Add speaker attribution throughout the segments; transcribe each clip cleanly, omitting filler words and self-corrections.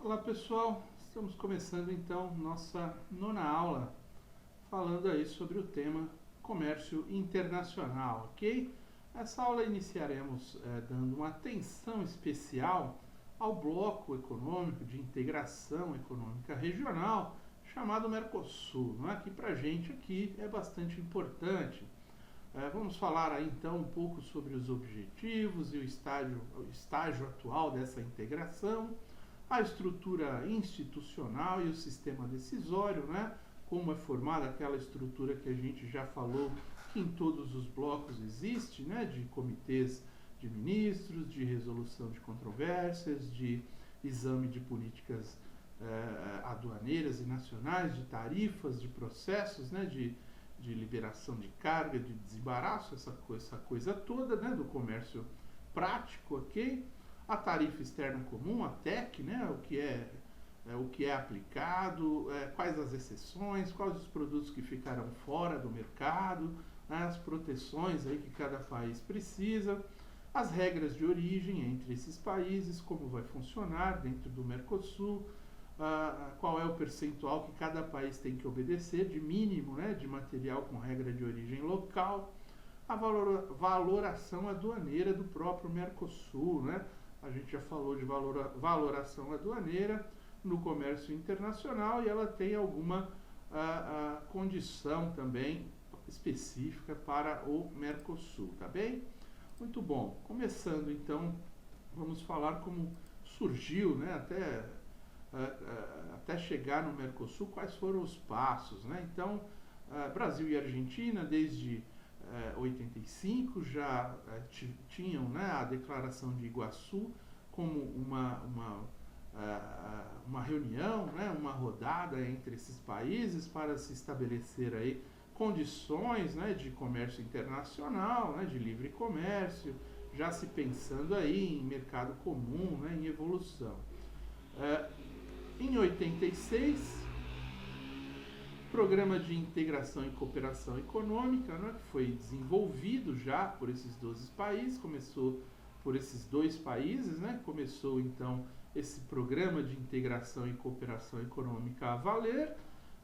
Speaker 1: Olá pessoal, estamos começando então nossa nona aula falando aí sobre o tema comércio internacional, ok? Nessa aula iniciaremos dando uma atenção especial ao bloco econômico de integração econômica regional chamado Mercosul, não é? Que para a gente aqui é bastante importante. Vamos falar aí então um pouco sobre os objetivos e o estágio atual dessa integração, a estrutura institucional e o sistema decisório, né? Como é formada aquela estrutura que a gente já falou que em todos os blocos existe, né? De comitês de ministros, de resolução de controvérsias, de exame de políticas aduaneiras e nacionais, de tarifas, de processos, né? De liberação de carga, de desembaraço, essa coisa toda, né? Do comércio prático, ok? A tarifa externa comum, a TEC, né, o que é aplicado, quais as exceções, quais os produtos que ficarão fora do mercado, né, as proteções aí que cada país precisa, as regras de origem entre esses países, como vai funcionar dentro do Mercosul, qual é o percentual que cada país tem que obedecer, de mínimo, né, de material com regra de origem local, a valoração aduaneira do próprio Mercosul, né? A gente já falou de valoração aduaneira no comércio internacional e ela tem alguma condição também específica para o Mercosul, tá bem? Muito bom. Começando então, vamos falar como surgiu, né, até chegar no Mercosul, quais foram os passos, né? Então, Brasil e Argentina, desde 85 já tinham, né, a Declaração de Iguaçu como uma reunião, né, uma rodada entre esses países para se estabelecer aí condições, né, de comércio internacional, né, de livre comércio, já se pensando aí em mercado comum, né, em evolução. Em 86, Programa de Integração e Cooperação Econômica, né, que foi desenvolvido já por esses 12 países, começou por esses dois países, né, começou então esse Programa de Integração e Cooperação Econômica a valer,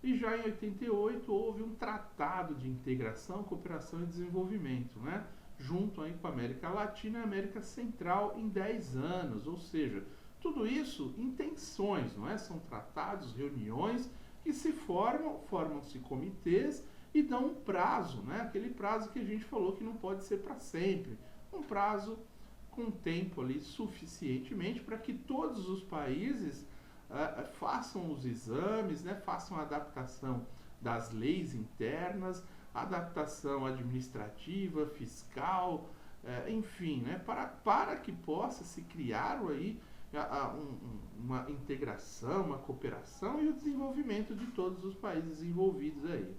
Speaker 1: e já em 88 houve um Tratado de Integração, Cooperação e Desenvolvimento, né, junto aí com a América Latina e a América Central em 10 anos, ou seja, tudo isso em tensões, não é? São tratados, reuniões, que se formam-se comitês e dão um prazo, né? Aquele prazo que a gente falou que não pode ser para sempre, um prazo com tempo ali suficientemente para que todos os países façam os exames, né? Façam a adaptação das leis internas, adaptação administrativa, fiscal, enfim, né? Para que possa se criar aí uma integração, uma cooperação e o desenvolvimento de todos os países envolvidos aí.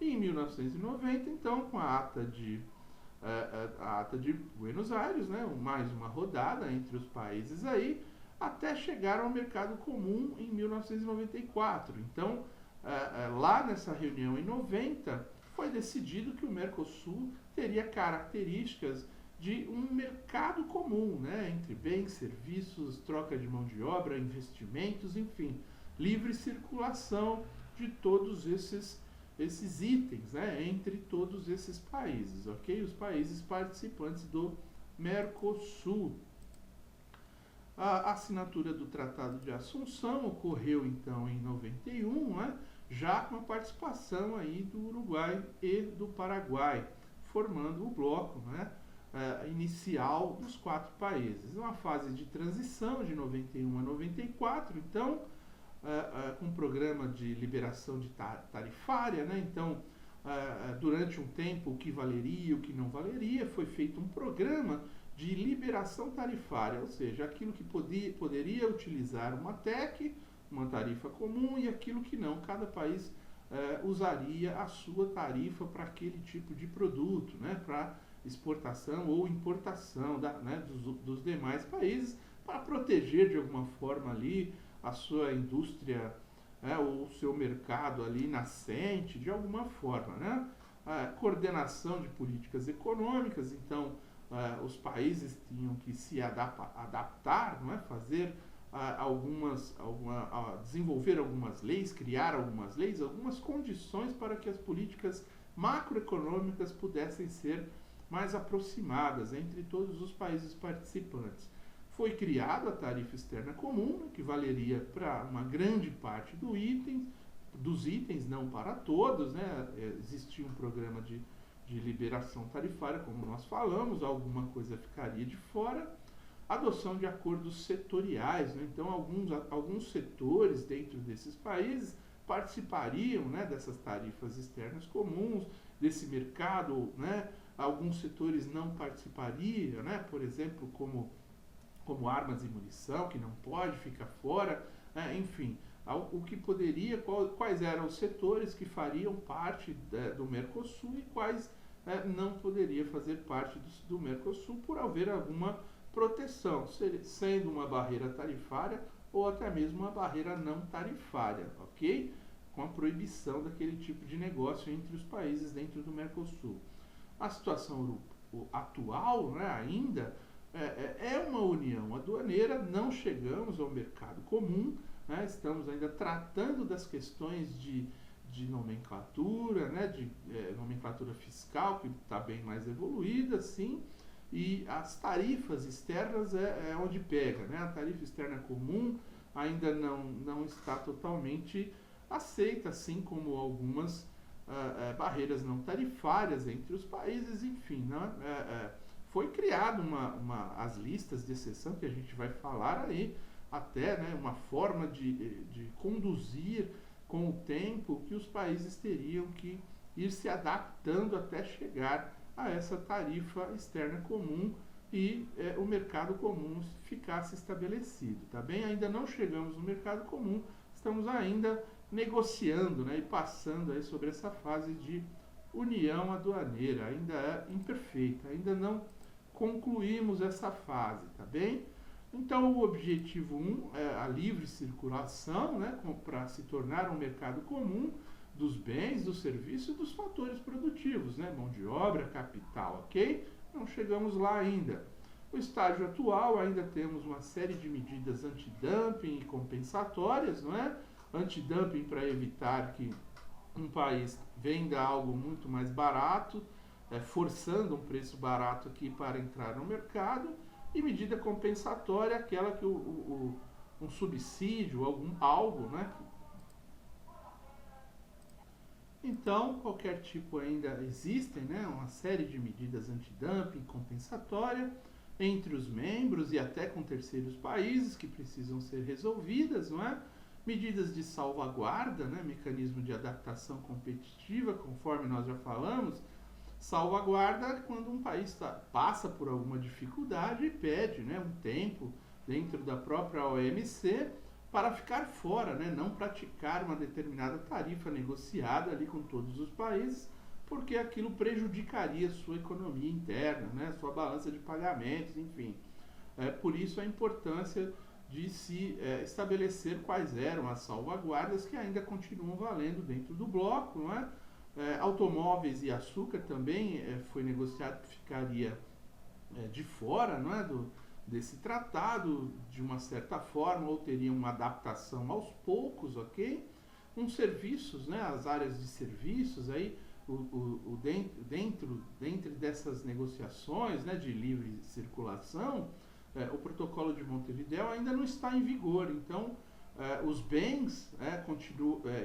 Speaker 1: E em 1990, então, com a ata de Buenos Aires, né, mais uma rodada entre os países aí, até chegar ao mercado comum em 1994. Então, lá nessa reunião em 90, foi decidido que o Mercosul teria características de um mercado comum, né, entre bens, serviços, troca de mão de obra, investimentos, enfim, livre circulação de todos esses itens, né, entre todos esses países, ok? Os países participantes do Mercosul. A assinatura do Tratado de Assunção ocorreu então em 91, né, já com a participação aí do Uruguai e do Paraguai, formando o bloco, né, inicial dos 4 países. Uma fase de transição de 91 a 94, então, com um programa de liberação de tarifária, né? Então, durante um tempo, o que valeria, o que não valeria, foi feito um programa de liberação tarifária, ou seja, aquilo que poderia utilizar uma TEC, uma tarifa comum, e aquilo que não, cada país usaria a sua tarifa para aquele tipo de produto, né? Para exportação ou importação né, dos demais países, para proteger de alguma forma ali a sua indústria, ou o seu mercado ali nascente, de alguma forma, né? A coordenação de políticas econômicas, então os países tinham que se adaptar, não é? Fazer desenvolver algumas leis, criar algumas leis, algumas condições para que as políticas macroeconômicas pudessem ser mais aproximadas entre todos os países participantes. Foi criada a tarifa externa comum, que valeria para uma grande parte dos itens, não para todos, né? Existia um programa de liberação tarifária, como nós falamos, alguma coisa ficaria de fora. Adoção de acordos setoriais, né? Então alguns setores dentro desses países participariam, né, dessas tarifas externas comuns, desse mercado, né? Alguns setores não participariam, né? Por exemplo, como armas e munição, que não pode ficar fora, né? Enfim, o que poderia, quais eram os setores que fariam parte do Mercosul e quais não poderia fazer parte do Mercosul por haver alguma proteção, sendo uma barreira tarifária ou até mesmo uma barreira não tarifária, ok? Com a proibição daquele tipo de negócio entre os países dentro do Mercosul. A situação atual, né, ainda é uma união aduaneira, não chegamos ao mercado comum, né, estamos ainda tratando das questões de nomenclatura, né, de nomenclatura fiscal, que está bem mais evoluída, sim, e as tarifas externas é onde pega, né? A tarifa externa comum ainda não está totalmente aceita, assim como algumas barreiras não tarifárias entre os países, enfim, né? Foi criado as listas de exceção, que a gente vai falar aí, até, né, uma forma de conduzir com o tempo que os países teriam que ir se adaptando até chegar a essa tarifa externa comum e o mercado comum ficasse estabelecido, tá bem? Ainda não chegamos no mercado comum, estamos ainda negociando, né, e passando aí sobre essa fase de união aduaneira, ainda é imperfeita, ainda não concluímos essa fase, tá bem? Então, o objetivo 1 é a livre circulação, né, para se tornar um mercado comum dos bens, dos serviços e dos fatores produtivos, né, mão de obra, capital, ok? Não chegamos lá ainda. No estágio atual, ainda temos uma série de medidas antidumping e compensatórias, não é? Antidumping para evitar que um país venda algo muito mais barato, forçando um preço barato aqui para entrar no mercado, e medida compensatória, aquela que um subsídio, algo, né? Então, qualquer tipo ainda existem, né? Uma série de medidas antidumping compensatória entre os membros e até com terceiros países que precisam ser resolvidas, não é? Medidas de salvaguarda, né? Mecanismo de adaptação competitiva, conforme nós já falamos. Salvaguarda quando um país passa por alguma dificuldade e pede, né, um tempo dentro da própria OMC para ficar fora, né, não praticar uma determinada tarifa negociada ali com todos os países, porque aquilo prejudicaria sua economia interna, né, sua balança de pagamentos, enfim. Por isso a importância de se estabelecer quais eram as salvaguardas que ainda continuam valendo dentro do bloco, não é? Automóveis e açúcar também foi negociado que ficaria de fora, não é, desse tratado de uma certa forma, ou teria uma adaptação aos poucos, ok? Serviços, né, as áreas de serviços, aí, dentro dessas negociações, né, de livre circulação, o protocolo de Montevideo ainda não está em vigor, então os bens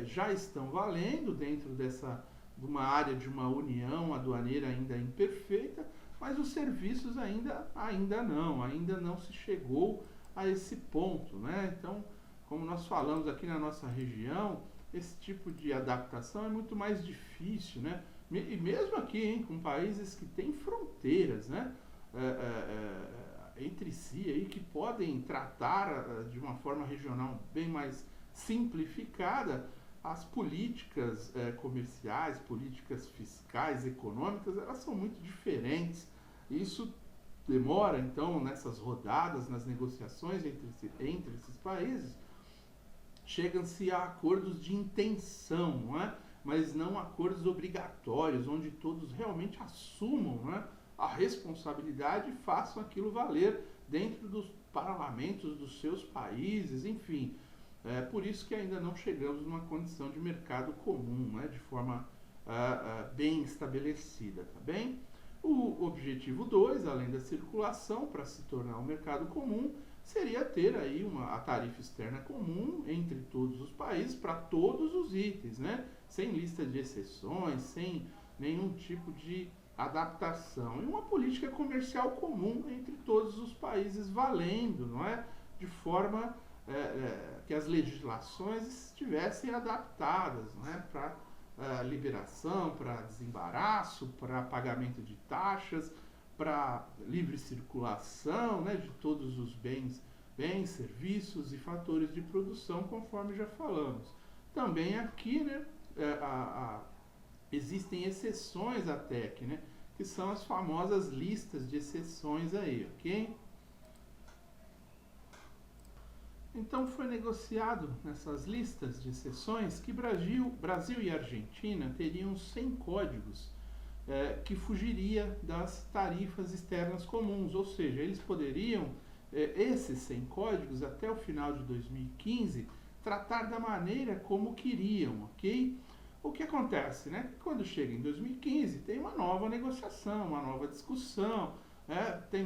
Speaker 1: já estão valendo dentro de uma área de uma união aduaneira ainda imperfeita, mas os serviços ainda não se chegou a esse ponto, né? Então, como nós falamos aqui na nossa região, esse tipo de adaptação é muito mais difícil, né? E mesmo aqui, hein, com países que têm fronteiras, né? Entre si, aí, que podem tratar de uma forma regional bem mais simplificada as políticas comerciais, políticas fiscais, econômicas, elas são muito diferentes. Isso demora, então, nessas rodadas, nas negociações entre esses países, chegam-se a acordos de intenção, não é? Mas não acordos obrigatórios, onde todos realmente assumam, não é, a responsabilidade e façam aquilo valer dentro dos parlamentos dos seus países, enfim. É por isso que ainda não chegamos numa condição de mercado comum, né, de forma bem estabelecida, tá bem? O objetivo 2, além da circulação, para se tornar um mercado comum, seria ter aí a tarifa externa comum entre todos os países para todos os itens, né? Sem lista de exceções, sem nenhum tipo de adaptação. E uma política comercial comum entre todos os países valendo, não é? De forma que as legislações estivessem adaptadas, não é? Para liberação, para desembaraço, para pagamento de taxas, para livre circulação, né, de todos os bens, serviços e fatores de produção, conforme já falamos. Também aqui, né, existem exceções à TEC, né, que são as famosas listas de exceções aí, ok? Então foi negociado nessas listas de exceções que Brasil e Argentina teriam 100 códigos que fugiria das tarifas externas comuns, ou seja, eles poderiam, esses 100 códigos, até o final de 2015, tratar da maneira como queriam, ok? O que acontece, né? Quando chega em 2015, tem uma nova negociação, uma nova discussão, tem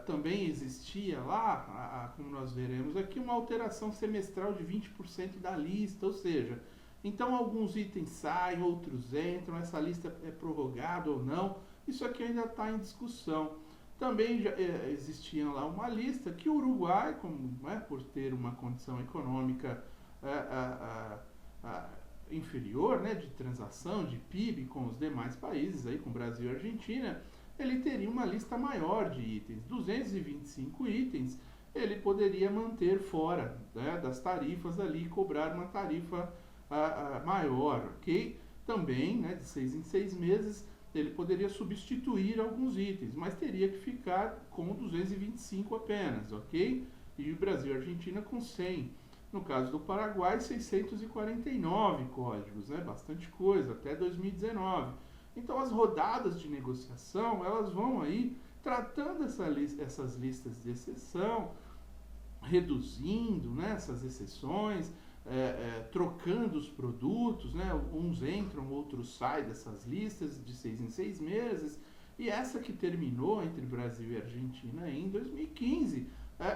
Speaker 1: também existia lá, como nós veremos aqui, uma alteração semestral de 20% da lista, ou seja, então alguns itens saem, outros entram, essa lista é prorrogada ou não, isso aqui ainda está em discussão. Também já existia lá uma lista que o Uruguai, por ter uma condição econômica inferior, né, de transação, de PIB com os demais países, aí, com Brasil e Argentina, ele teria uma lista maior de itens, 225 itens, ele poderia manter fora, né, das tarifas ali, cobrar uma tarifa maior, ok? Também, né, de 6 em 6 meses, ele poderia substituir alguns itens, mas teria que ficar com 225 apenas, ok? E o Brasil e a Argentina com 100. No caso do Paraguai, 649 códigos, né? Bastante coisa, até 2019. Então as rodadas de negociação, elas vão aí tratando essas listas de exceção, reduzindo, né, essas exceções, trocando os produtos, né? Uns entram, outros saem dessas listas de 6 em 6 meses, e essa que terminou entre Brasil e Argentina em 2015,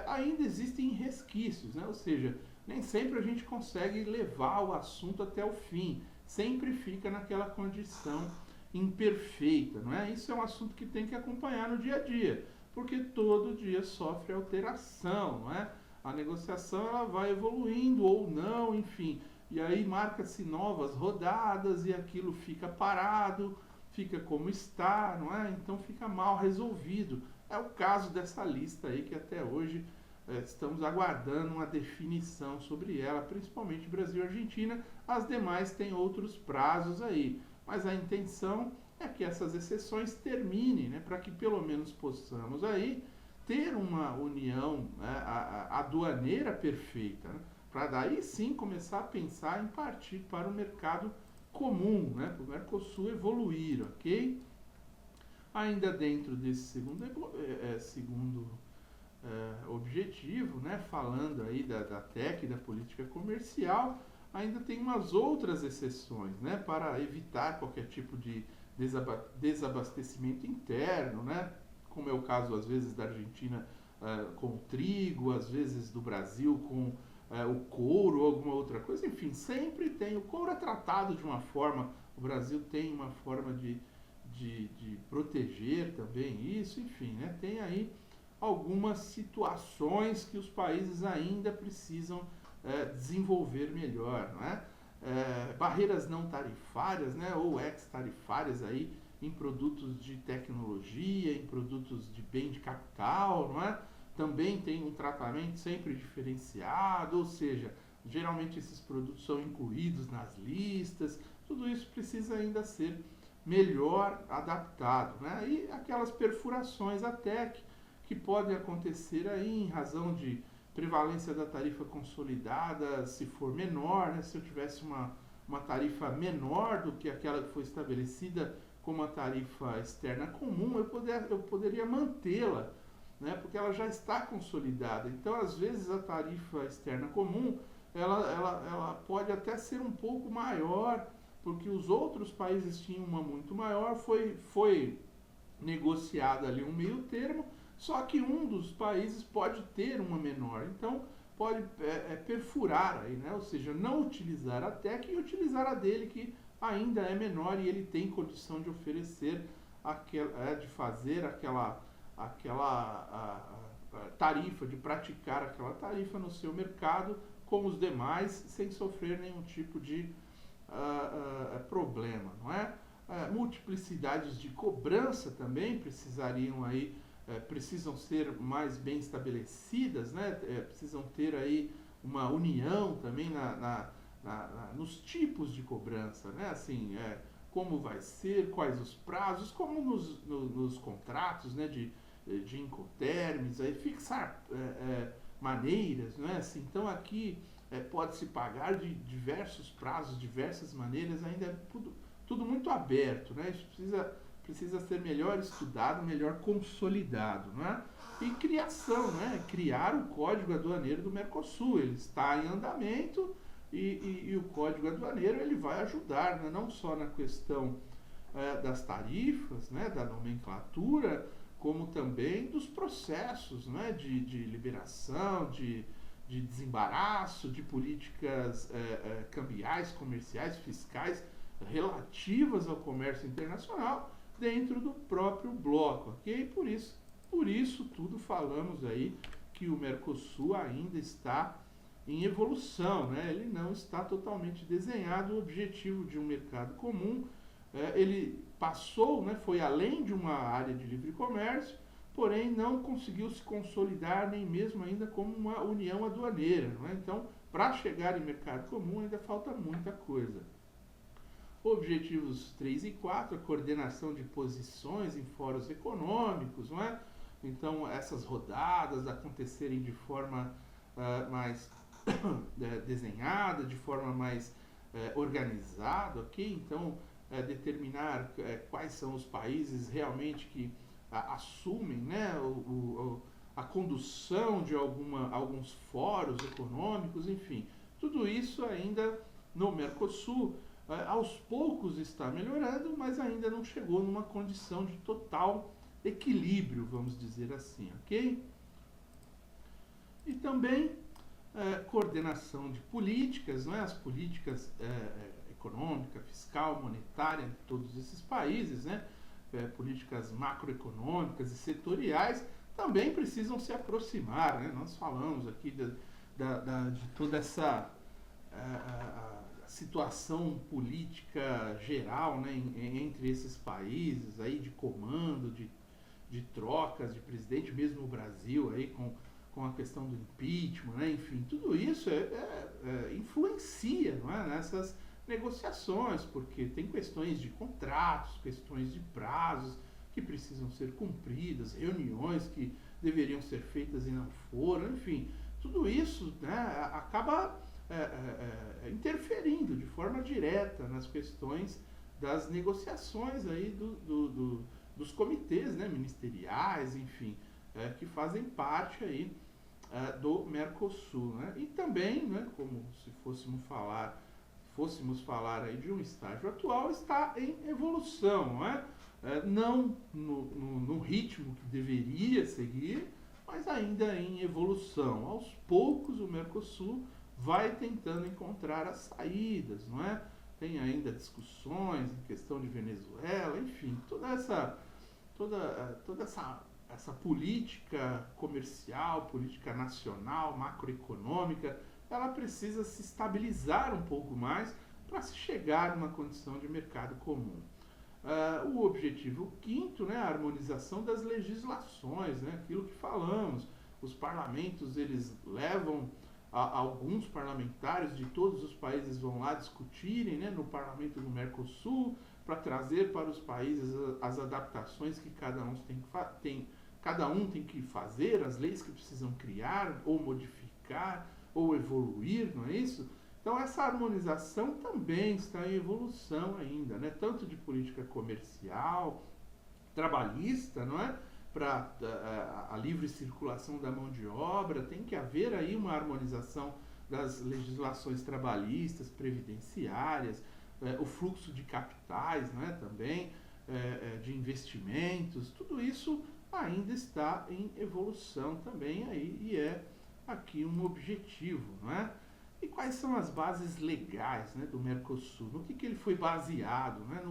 Speaker 1: ainda existem resquícios, né? Ou seja, nem sempre a gente consegue levar o assunto até o fim, sempre fica naquela condição imperfeita, não é? Isso é um assunto que tem que acompanhar no dia a dia, porque todo dia sofre alteração, não é? A negociação ela vai evoluindo ou não, enfim, e aí marca-se novas rodadas e aquilo fica parado, fica como está, não é? Então fica mal resolvido. É o caso dessa lista aí que até hoje estamos aguardando uma definição sobre ela, principalmente Brasil e Argentina. As demais têm outros prazos aí, mas a intenção é que essas exceções terminem, né, para que pelo menos possamos aí ter uma união aduaneira perfeita, né, para daí sim começar a pensar em partir para o mercado comum, né, para o Mercosul evoluir, ok? Ainda dentro desse segundo objetivo, né, falando aí da TEC, da política comercial, ainda tem umas outras exceções, né, para evitar qualquer tipo de desabastecimento interno, né, como é o caso às vezes da Argentina com o trigo, às vezes do Brasil com o couro ou alguma outra coisa, enfim, sempre tem. O couro é tratado de uma forma, o Brasil tem uma forma de proteger também isso, enfim, né, tem aí algumas situações que os países ainda precisam desenvolver melhor, não é? Barreiras não tarifárias, né, ou ex-tarifárias aí em produtos de tecnologia, em produtos de bem de capital, não é? Também tem um tratamento sempre diferenciado, ou seja, geralmente esses produtos são incluídos nas listas, tudo isso precisa ainda ser melhor adaptado, né? E aquelas perfurações até que podem acontecer aí em razão de prevalência da tarifa consolidada, se for menor, né? Se eu tivesse uma tarifa menor do que aquela que foi estabelecida como a tarifa externa comum, eu poderia mantê-la né, porque ela já está consolidada. Então, às vezes, a tarifa externa comum, ela pode até ser um pouco maior, porque os outros países tinham uma muito maior, foi negociada ali um meio termo, só que um dos países pode ter uma menor. Então, pode perfurar aí, né? Ou seja, não utilizar a TEC e utilizar a dele, que ainda é menor e ele tem condição de oferecer, de fazer aquela tarifa, de praticar aquela tarifa no seu mercado com os demais, sem sofrer nenhum tipo de problema, não é? Multiplicidades de cobrança também precisam ser mais bem estabelecidas, né? Precisam ter aí uma união também nos tipos de cobrança, né? Assim, como vai ser, quais os prazos, como nos contratos, né? De Incoterms, aí fixar maneiras, não é? Assim, então aqui pode-se pagar de diversos prazos, diversas maneiras, ainda é tudo muito aberto, né? Isso precisa ser melhor estudado, melhor consolidado, né? E criação, né? Criar o Código Aduaneiro do Mercosul, ele está em andamento e o Código Aduaneiro ele vai ajudar, né? Não só na questão das tarifas, né? Da nomenclatura, como também dos processos, né? De liberação, de desembaraço, de políticas cambiais, comerciais, fiscais, relativas ao comércio internacional dentro do próprio bloco, ok? Por isso tudo falamos aí que o Mercosul ainda está em evolução, né? Ele não está totalmente desenhado. O objetivo de um mercado comum, ele passou, né? Foi além de uma área de livre comércio, porém não conseguiu se consolidar nem mesmo ainda como uma união aduaneira, não é? Então, para chegar em mercado comum ainda falta muita coisa. Objetivos 3 e 4, a coordenação de posições em fóruns econômicos, não é? Então, essas rodadas acontecerem de forma mais desenhada, de forma mais organizada, ok? Então, determinar quais são os países realmente que assumem, né, a condução de alguns fóruns econômicos, enfim. Tudo isso ainda no Mercosul aos poucos está melhorando, mas ainda não chegou numa condição de total equilíbrio, vamos dizer assim, ok? E também coordenação de políticas, não é? As políticas econômica, fiscal, monetária de todos esses países, né? Políticas macroeconômicas e setoriais também precisam se aproximar, né? Nós falamos aqui de toda essa situação política geral, né, entre esses países aí, de comando, de trocas de presidente, mesmo o Brasil aí com a questão do impeachment, né, enfim, tudo isso influencia, não é, nessas negociações, porque tem questões de contratos, questões de prazos que precisam ser cumpridas, reuniões que deveriam ser feitas e não foram, enfim, tudo isso, né, acaba interferindo de forma direta nas questões das negociações aí dos comitês, né, ministeriais, enfim, que fazem parte aí do Mercosul, né? E também, né, como se fôssemos falar aí de um estágio atual, está em evolução, não é? Não no ritmo que deveria seguir, mas ainda em evolução. Aos poucos o Mercosul vai tentando encontrar as saídas, não é? Tem ainda discussões em questão de Venezuela, enfim, toda essa política comercial, política nacional, macroeconômica, ela precisa se estabilizar um pouco mais para se chegar numa condição de mercado comum. O objetivo quinto, né, a harmonização das legislações, né, aquilo que falamos, os parlamentos eles levam alguns parlamentares de todos os países vão lá discutirem, né, no parlamento do Mercosul para trazer para os países as adaptações que cada um tem que fazer, as leis que precisam criar ou modificar ou evoluir, não é isso? Então essa harmonização também está em evolução ainda, né, tanto de política comercial, trabalhista, não é? para a livre circulação da mão de obra, tem que haver aí uma harmonização das legislações trabalhistas, previdenciárias, o fluxo de capitais, né, também, de investimentos, tudo isso ainda está em evolução também aí, e é aqui um objetivo, não é? E quais são as bases legais, né, do Mercosul? No que ele foi baseado, né?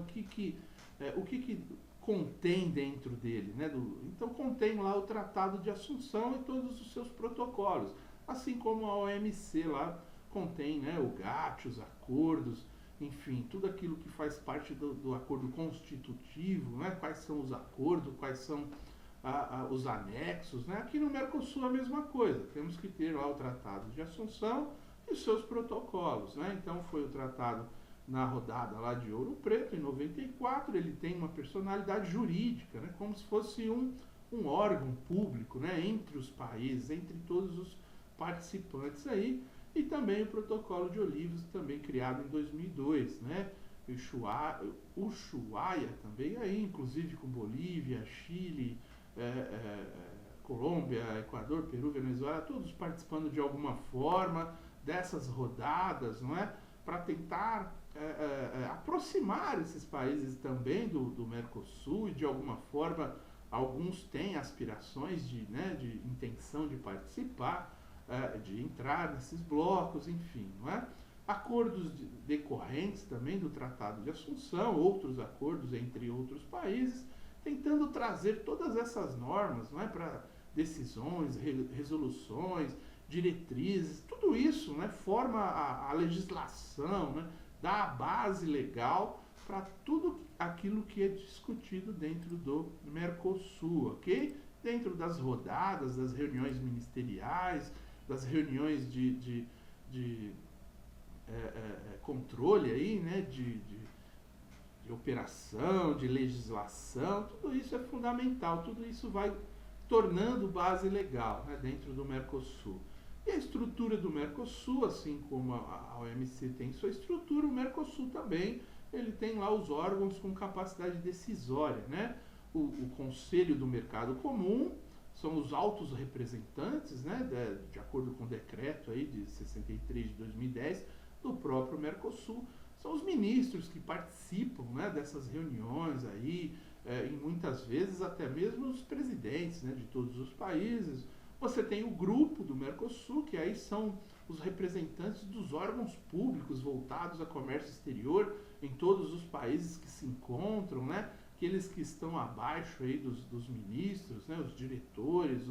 Speaker 1: O que contém dentro dele, né? Então contém lá o Tratado de Assunção e todos os seus protocolos, assim como a OMC lá contém, né, o GATT, os acordos, enfim, tudo aquilo que faz parte do acordo constitutivo, né? Quais são os acordos, quais são os anexos, né? Aqui no Mercosul a mesma coisa, temos que ter lá o Tratado de Assunção e os seus protocolos, né? Então foi o tratado na rodada lá de Ouro Preto, em 94, ele tem uma personalidade jurídica, né? Como se fosse um órgão público, né? Entre os países, entre todos os participantes aí, e também o Protocolo de Olivos, também criado em 2002, né? Ushuaia também aí, inclusive com Bolívia, Chile, Colômbia, Equador, Peru, Venezuela, todos participando de alguma forma dessas rodadas, não é? Para tentar aproximar esses países também do Mercosul, e de alguma forma alguns têm aspirações de intenção de participar, de entrar nesses blocos, enfim, não é? Acordos decorrentes também do Tratado de Assunção, outros acordos entre outros países, tentando trazer todas essas normas, não é, para decisões, resoluções, diretrizes, tudo isso, né, forma a legislação, né, dá a base legal para tudo aquilo que é discutido dentro do Mercosul, ok? Dentro das rodadas, das reuniões ministeriais, das reuniões de controle aí, né, de operação, de legislação, tudo isso é fundamental, tudo isso vai tornando base legal, né, dentro do Mercosul. E a estrutura do Mercosul, assim como a OMC tem sua estrutura, o Mercosul também, ele tem lá os órgãos com capacidade decisória, né? O Conselho do Mercado Comum são os altos representantes, né, de acordo com o decreto aí de 63 de 2010 do próprio Mercosul. São os ministros que participam, né, dessas reuniões aí, e muitas vezes até mesmo os presidentes, né, de todos os países. Você tem o grupo do Mercosul, que aí são os representantes dos órgãos públicos voltados a comércio exterior em todos os países que se encontram, né, aqueles que estão abaixo aí dos ministros, né, os diretores,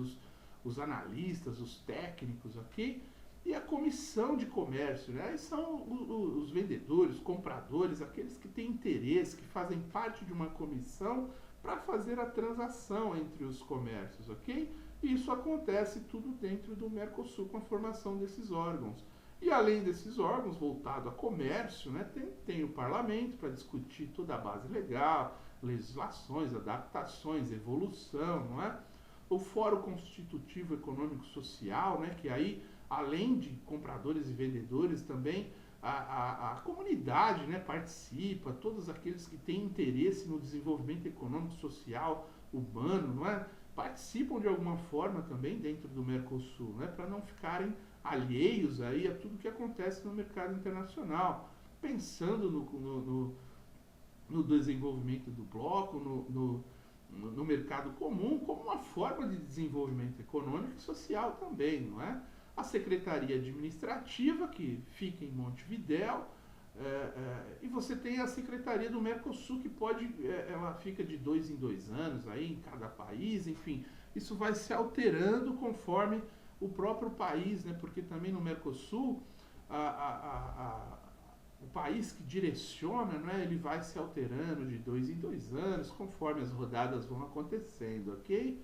Speaker 1: os analistas, os técnicos, ok? E a comissão de comércio, né? Aí são os vendedores, compradores, aqueles que têm interesse, que fazem parte de uma comissão para fazer a transação entre os comércios, ok? E isso acontece tudo dentro do Mercosul com a formação desses órgãos. E além desses órgãos voltados a comércio, né, tem o parlamento para discutir toda a base legal, legislações, adaptações, evolução, não é? O Fórum Constitutivo Econômico Social, né, que aí, além de compradores e vendedores, também a comunidade, né, participa, todos aqueles que têm interesse no desenvolvimento econômico, social, urbano, não é? Participam de alguma forma também dentro do Mercosul, né, para não ficarem alheios aí a tudo que acontece no mercado internacional, pensando no desenvolvimento do bloco, no mercado comum, como uma forma de desenvolvimento econômico e social também, não é? A Secretaria Administrativa, que fica em Montevidéu, e você tem a Secretaria do Mercosul, que ela fica de 2 em 2 anos aí em cada país, enfim, isso vai se alterando conforme o próprio país, né? Porque também no Mercosul, o país que direciona, né, ele vai se alterando de 2 em 2 anos, conforme as rodadas vão acontecendo, ok?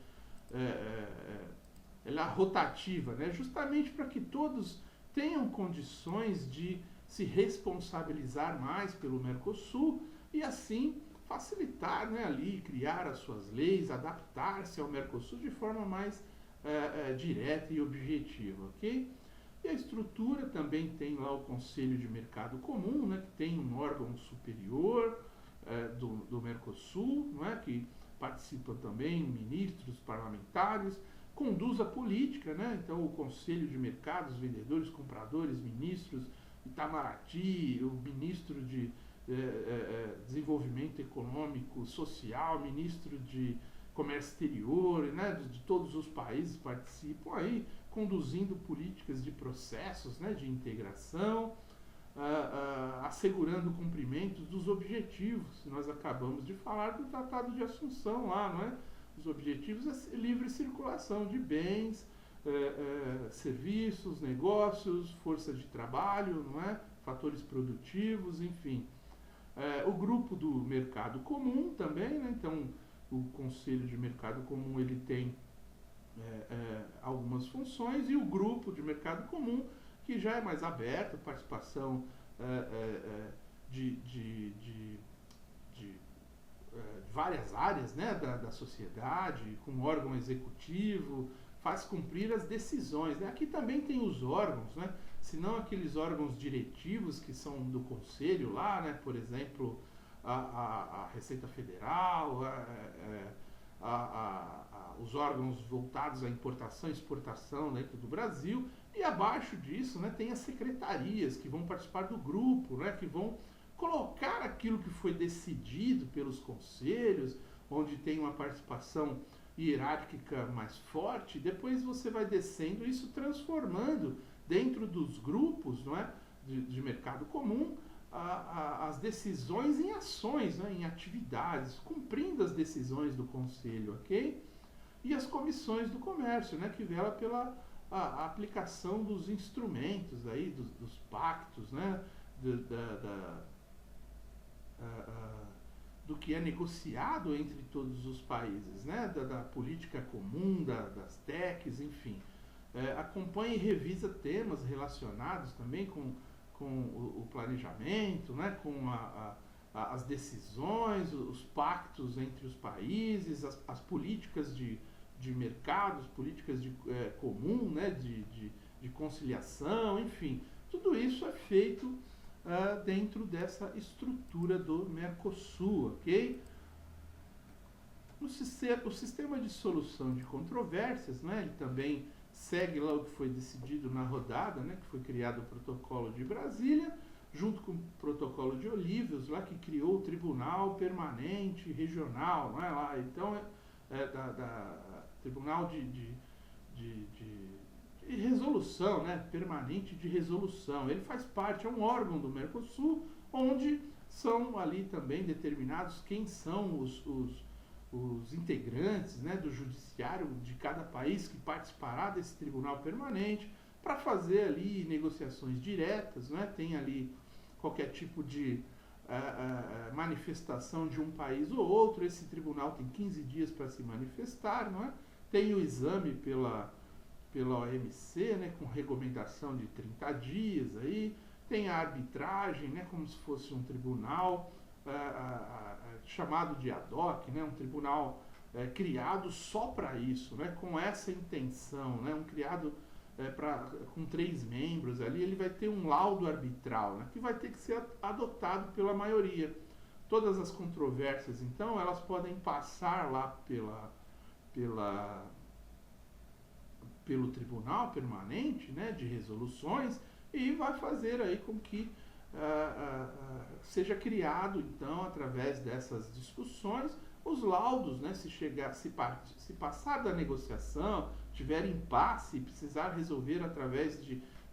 Speaker 1: Ela é rotativa, né, justamente para que todos tenham condições de se responsabilizar mais pelo Mercosul e assim facilitar, né, ali, criar as suas leis, adaptar-se ao Mercosul de forma mais direta e objetiva, ok? E a estrutura também tem lá o Conselho de Mercado Comum, né, que tem um órgão superior do Mercosul, não é, que participam também ministros, parlamentares, conduz a política, né? Então o Conselho de Mercados, vendedores, compradores, ministros, Itamaraty, o ministro de Desenvolvimento Econômico, Social, ministro de Comércio Exterior, né? De todos os países participam aí, conduzindo políticas de processos, né? De integração, assegurando o cumprimento dos objetivos. Nós acabamos de falar do Tratado de Assunção lá, não é? Os objetivos é livre circulação de bens, serviços, negócios, força de trabalho, não é? Fatores produtivos, enfim. O grupo do mercado comum também, né? Então o Conselho de Mercado Comum ele tem algumas funções, e o grupo de mercado comum que já é mais aberto, participação de várias áreas, né, da sociedade, com órgão executivo, faz cumprir as decisões, né? Aqui também tem os órgãos, né? Se não aqueles órgãos diretivos que são do Conselho lá, né? Por exemplo, a Receita Federal, os órgãos voltados à importação e exportação dentro do Brasil, e abaixo disso, né, tem as secretarias que vão participar do grupo, né, que vão colocar aquilo que foi decidido pelos conselhos, onde tem uma participação hierárquica mais forte. Depois você vai descendo, isso transformando dentro dos grupos, não é, de mercado comum, as decisões em ações, né, em atividades, cumprindo as decisões do conselho, ok? E as comissões do comércio, né, que vela pela a aplicação dos instrumentos aí, dos pactos, né, do que é negociado entre todos os países, né, da política comum, das TECs, enfim. Acompanha e revisa temas relacionados também com o planejamento, né, com as decisões, os pactos entre os países, as políticas de mercados, políticas comum, né, de conciliação, enfim. Tudo isso é feito dentro dessa estrutura do Mercosul, ok? O sistema de solução de controvérsias, né, ele também segue lá o que foi decidido na rodada, né, que foi criado o Protocolo de Brasília, junto com o Protocolo de Olivos, lá que criou o Tribunal Permanente Regional, né, lá. Então, Tribunal de resolução, né, permanente de resolução. Ele faz parte, é um órgão do Mercosul, onde são ali também determinados quem são os integrantes, né, do judiciário de cada país que participará desse tribunal permanente, para fazer ali negociações diretas, né? Tem ali qualquer tipo de manifestação de um país ou outro, esse tribunal tem 15 dias para se manifestar, não é? Tem o exame pela OMC, né, com recomendação de 30 dias, aí tem a arbitragem, né, como se fosse um tribunal chamado de ad hoc, né, um tribunal criado só para isso, né, com essa intenção, né, criado com 3 membros ali. Ele vai ter um laudo arbitral, né, que vai ter que ser adotado pela maioria. Todas as controvérsias, então, elas podem passar lá pelo Tribunal Permanente, né, de Resoluções, e vai fazer aí com que seja criado, então, através dessas discussões, os laudos, né, se passar da negociação, tiver impasse e precisar resolver através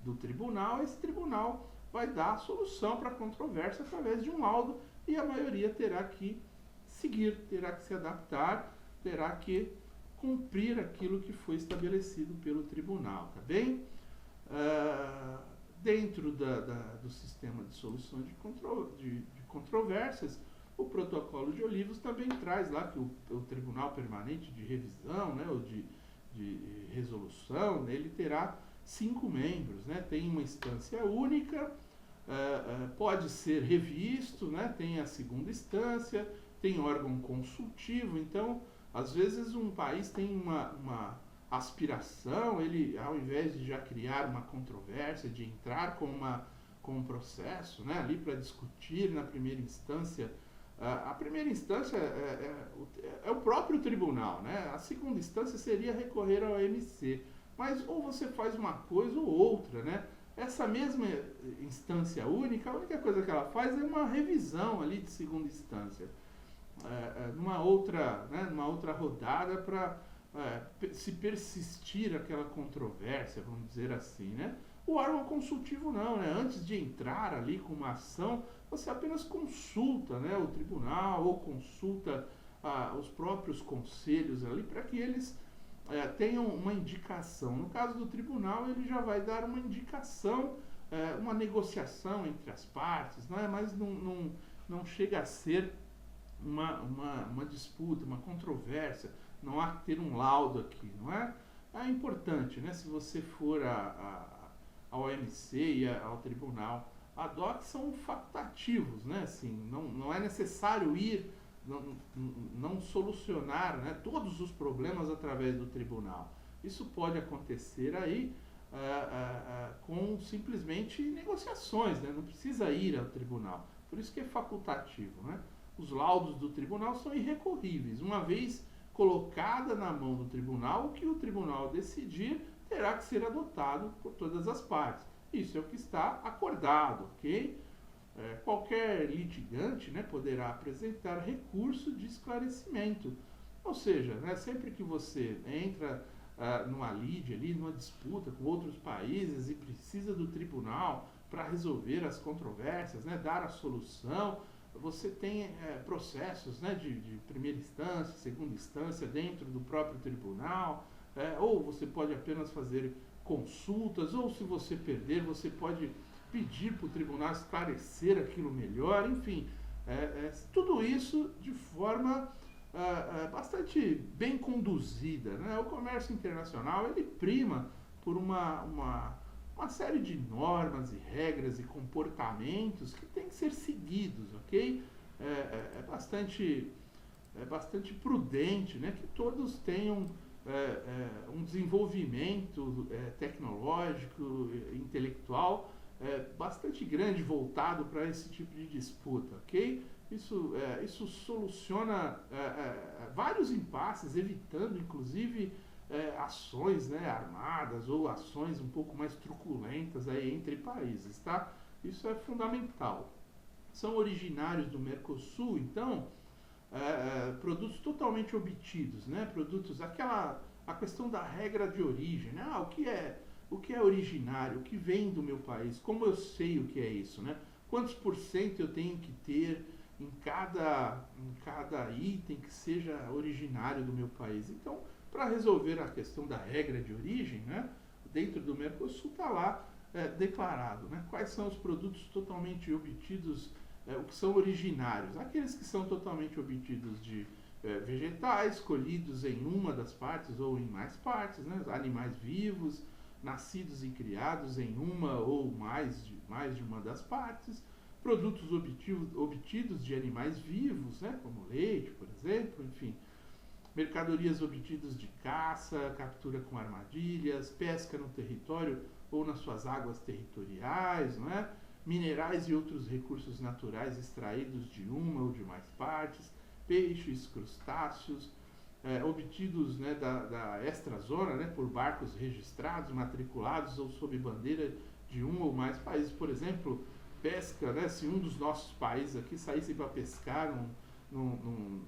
Speaker 1: do tribunal, esse tribunal vai dar a solução para a controvérsia através de um laudo, e a maioria terá que seguir, terá que se adaptar, terá que cumprir aquilo que foi estabelecido pelo tribunal, tá bem? Dentro do sistema de solução de controvérsias, o Protocolo de Olivos também traz lá que o Tribunal Permanente de Revisão, né, ou de resolução, ele terá 5 membros, né? Tem uma instância única, pode ser revisto, né? Tem a segunda instância, tem órgão consultivo. Então, às vezes um país tem uma aspiração, ele, ao invés de já criar uma controvérsia, de entrar com um processo, né, ali para discutir na primeira instância A primeira instância é o próprio tribunal, né? A segunda instância seria recorrer ao OMC. Mas ou você faz uma coisa ou outra, né? Essa mesma instância única, a única coisa que ela faz é uma revisão ali de segunda instância. Numa outra rodada para se persistir aquela controvérsia, vamos dizer assim, né? O órgão consultivo não, né? Antes de entrar ali com uma ação, você apenas consulta, né, o tribunal ou consulta os próprios conselhos ali para que eles tenham uma indicação. No caso do tribunal, ele já vai dar uma indicação, uma negociação entre as partes, não é? Mas não chega a ser uma disputa, uma controvérsia, não há que ter um laudo aqui, não é? É importante, né? Se você for ao OMC e ao tribunal ad hoc, são facultativos, né? Assim, não é necessário ir, não solucionar, né, todos os problemas através do tribunal. Isso pode acontecer aí com simplesmente negociações, né? Não precisa ir ao tribunal. Por isso que é facultativo, né? Os laudos do tribunal são irrecorríveis. Uma vez colocada na mão do tribunal, o que o tribunal decidir terá que ser adotado por todas as partes. Isso é o que está acordado, ok? Qualquer litigante, né, poderá apresentar recurso de esclarecimento. Ou seja, né, sempre que você entra numa lide ali, numa disputa com outros países e precisa do tribunal para resolver as controvérsias, né, dar a solução, você tem processos, né, de primeira instância, segunda instância dentro do próprio tribunal, ou você pode apenas fazer consultas, ou se você perder, você pode pedir para o tribunal esclarecer aquilo melhor, enfim, tudo isso de forma bastante bem conduzida, né? O comércio internacional, ele prima por uma série de normas e regras e comportamentos que têm que ser seguidos, ok? É bastante prudente, né, que todos tenham um desenvolvimento tecnológico, intelectual, bastante grande voltado para esse tipo de disputa, ok? Isso soluciona vários impasses, evitando inclusive ações, né, armadas ou ações um pouco mais truculentas aí entre países, tá? Isso é fundamental. São originários do Mercosul, então, produtos totalmente obtidos, né? Produtos, a questão da regra de origem, né? O que é originário, o que vem do meu país, como eu sei o que é isso, né? Quantos por cento eu tenho que ter em cada item que seja originário do meu país. Então, para resolver a questão da regra de origem, né, dentro do Mercosul está lá declarado, né, quais são os produtos totalmente obtidos, o que são originários, aqueles que são totalmente obtidos de vegetais, colhidos em uma das partes ou em mais partes, né, animais vivos, nascidos e criados em uma ou mais de uma das partes, produtos obtidos de animais vivos, né, como leite, por exemplo, enfim, mercadorias obtidas de caça, captura com armadilhas, pesca no território ou nas suas águas territoriais, não é? Minerais e outros recursos naturais extraídos de uma ou de mais partes, peixes, crustáceos, obtidos, né, da extrazona, né, por barcos registrados, matriculados ou sob bandeira de um ou mais países. Por exemplo, pesca, né, se um dos nossos países aqui saísse para pescar no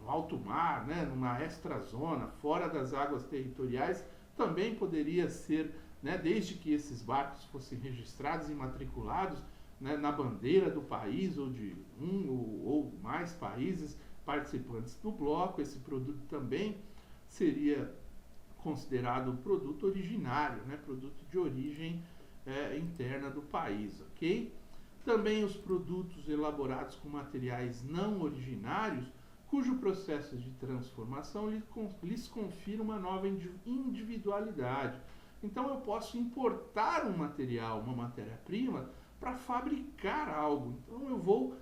Speaker 1: alto mar, né, numa extrazona, fora das águas territoriais, também poderia ser, né, desde que esses barcos fossem registrados e matriculados, né, na bandeira do país ou de um ou mais países participantes do bloco, esse produto também seria considerado produto originário, né, produto de origem interna do país, ok? Também os produtos elaborados com materiais não originários, cujo processo de transformação lhes confira uma nova individualidade. Então eu posso importar um material, uma matéria-prima, para fabricar algo. Então eu vou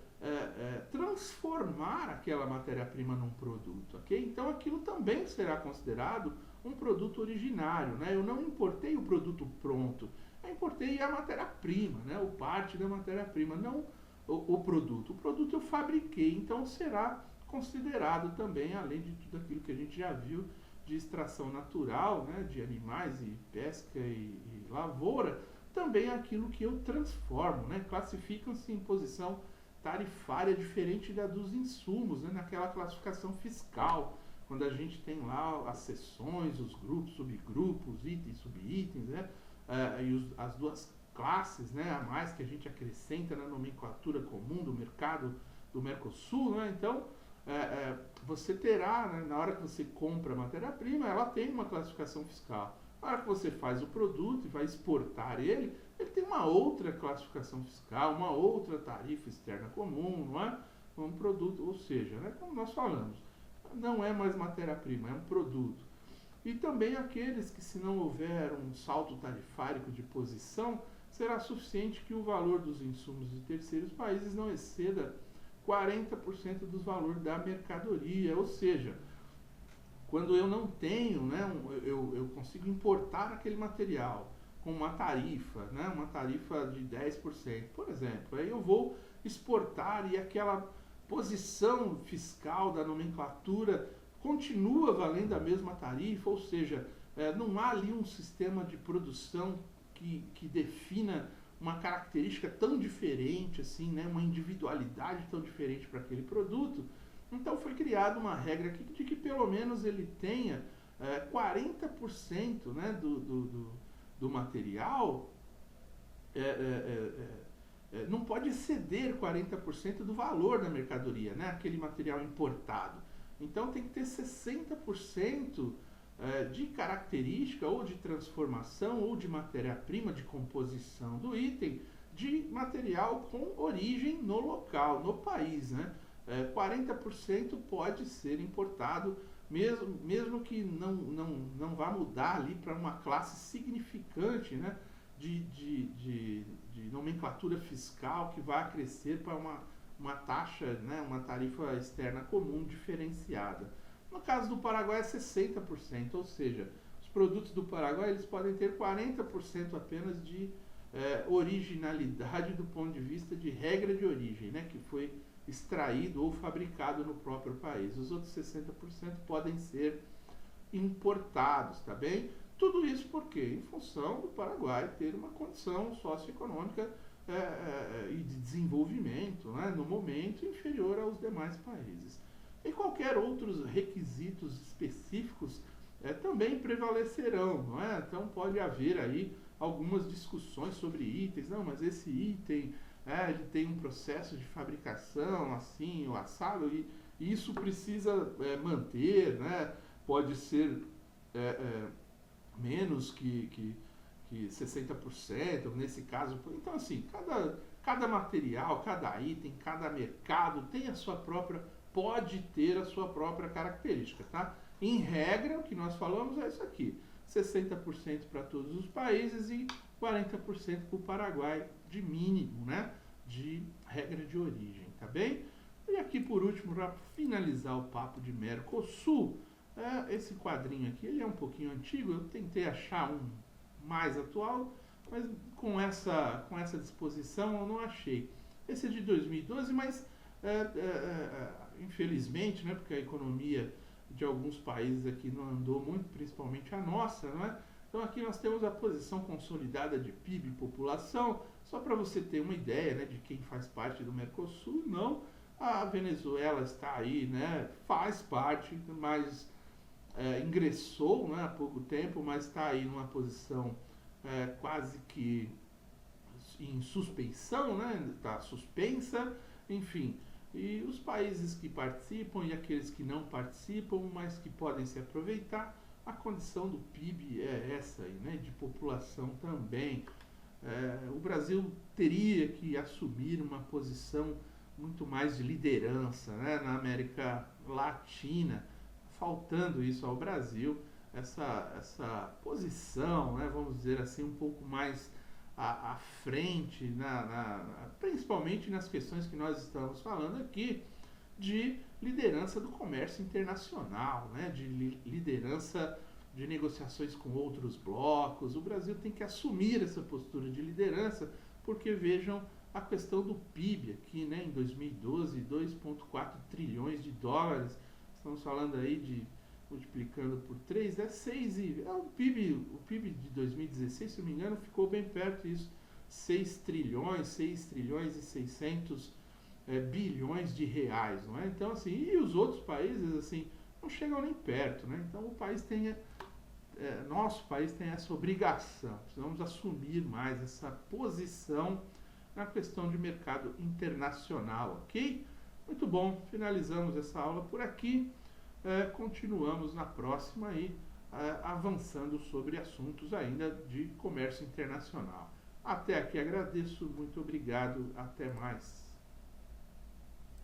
Speaker 1: transformar aquela matéria-prima num produto, ok? Então aquilo também será considerado um produto originário, né? Eu não importei o produto pronto, eu importei a matéria-prima, né? Ou parte da matéria-prima, não o produto. O produto eu fabriquei, então será considerado também, além de tudo aquilo que a gente já viu de extração natural, né, de animais e pesca e lavoura, também aquilo que eu transformo, né, classificam-se em posição tarifária diferente da dos insumos, né, naquela classificação fiscal, quando a gente tem lá as seções, os grupos, subgrupos, itens, subitens, né, as duas classes, né, a mais que a gente acrescenta na nomenclatura comum do mercado do Mercosul, né, então você terá, né, na hora que você compra a matéria-prima, ela tem uma classificação fiscal. Na hora que você faz o produto e vai exportar ele tem uma outra classificação fiscal, uma outra tarifa externa comum, não é? Um produto, ou seja, né, como nós falamos, não é mais matéria-prima, é um produto. E também aqueles que, se não houver um salto tarifário de posição, será suficiente que o valor dos insumos de terceiros países não exceda 40% dos valores da mercadoria, ou seja, quando eu não tenho, né, eu consigo importar aquele material com uma tarifa, né, uma tarifa de 10%, por exemplo, aí eu vou exportar e aquela posição fiscal da nomenclatura continua valendo a mesma tarifa, ou seja, não há ali um sistema de produção que defina uma característica tão diferente, assim, né, uma individualidade tão diferente para aquele produto. Então foi criada uma regra aqui de que pelo menos ele tenha 40%, né, do material não pode exceder 40% do valor da mercadoria, né, aquele material importado. Então tem que ter 60% de característica ou de transformação ou de matéria-prima, de composição do item, de material com origem no local, no país, né? 40% pode ser importado, mesmo que não vá mudar ali para uma classe significante, né, de nomenclatura fiscal que vai crescer para uma taxa, né, uma tarifa externa comum diferenciada. No caso do Paraguai é 60%, ou seja, os produtos do Paraguai eles podem ter 40% apenas de originalidade do ponto de vista de regra de origem, né, que foi extraído ou fabricado no próprio país. Os outros 60% podem ser importados, tá bem? Tudo isso por quê? Em função do Paraguai ter uma condição socioeconômica e de desenvolvimento, né, no momento inferior aos demais países. E qualquer outros requisitos específicos também prevalecerão, não é? Então pode haver aí algumas discussões sobre itens, não, mas esse item ele tem um processo de fabricação assim, o assado, e isso precisa manter, né? Pode ser menos que 60%, nesse caso. Então, assim, cada material, cada item, cada mercado tem a sua própria, pode ter a sua própria característica, tá? Em regra, o que nós falamos é isso aqui, 60% para todos os países e 40% para o Paraguai de mínimo, né, de regra de origem, tá bem? E aqui por último, para finalizar o papo de Mercosul, esse quadrinho aqui, ele é um pouquinho antigo, eu tentei achar um mais atual, mas com essa disposição eu não achei. Esse é de 2012, mas infelizmente, né, porque a economia de alguns países aqui não andou muito, principalmente a nossa, não é? Então aqui nós temos a posição consolidada de PIB e população, só para você ter uma ideia, né, de quem faz parte do Mercosul. Não, a Venezuela está aí, né, faz parte, mas ingressou, né, há pouco tempo, mas está aí numa posição quase que em suspensão, né, está suspensa, enfim. E os países que participam e aqueles que não participam, mas que podem se aproveitar, a condição do PIB é essa aí, né, de população também. O Brasil teria que assumir uma posição muito mais de liderança, né, na América Latina, faltando isso ao Brasil, essa posição, né, vamos dizer assim, um pouco mais à frente, principalmente nas questões que nós estamos falando aqui, de liderança do comércio internacional, né, de liderança de negociações com outros blocos. O Brasil tem que assumir essa postura de liderança, porque vejam a questão do PIB aqui, né, em 2012, 2,4 trilhões de dólares. Estamos falando aí de, multiplicando por 3, é 6 e... o PIB de 2016, se não me engano, ficou bem perto disso. 6 trilhões e 600 bilhões de reais, não é? Então, assim, e os outros países, assim, não chegam nem perto, né? Então, o país tem... nosso país tem essa obrigação, precisamos assumir mais essa posição na questão de mercado internacional, ok? Muito bom, finalizamos essa aula por aqui, continuamos na próxima aí, avançando sobre assuntos ainda de comércio internacional. Até aqui agradeço, muito obrigado, até mais.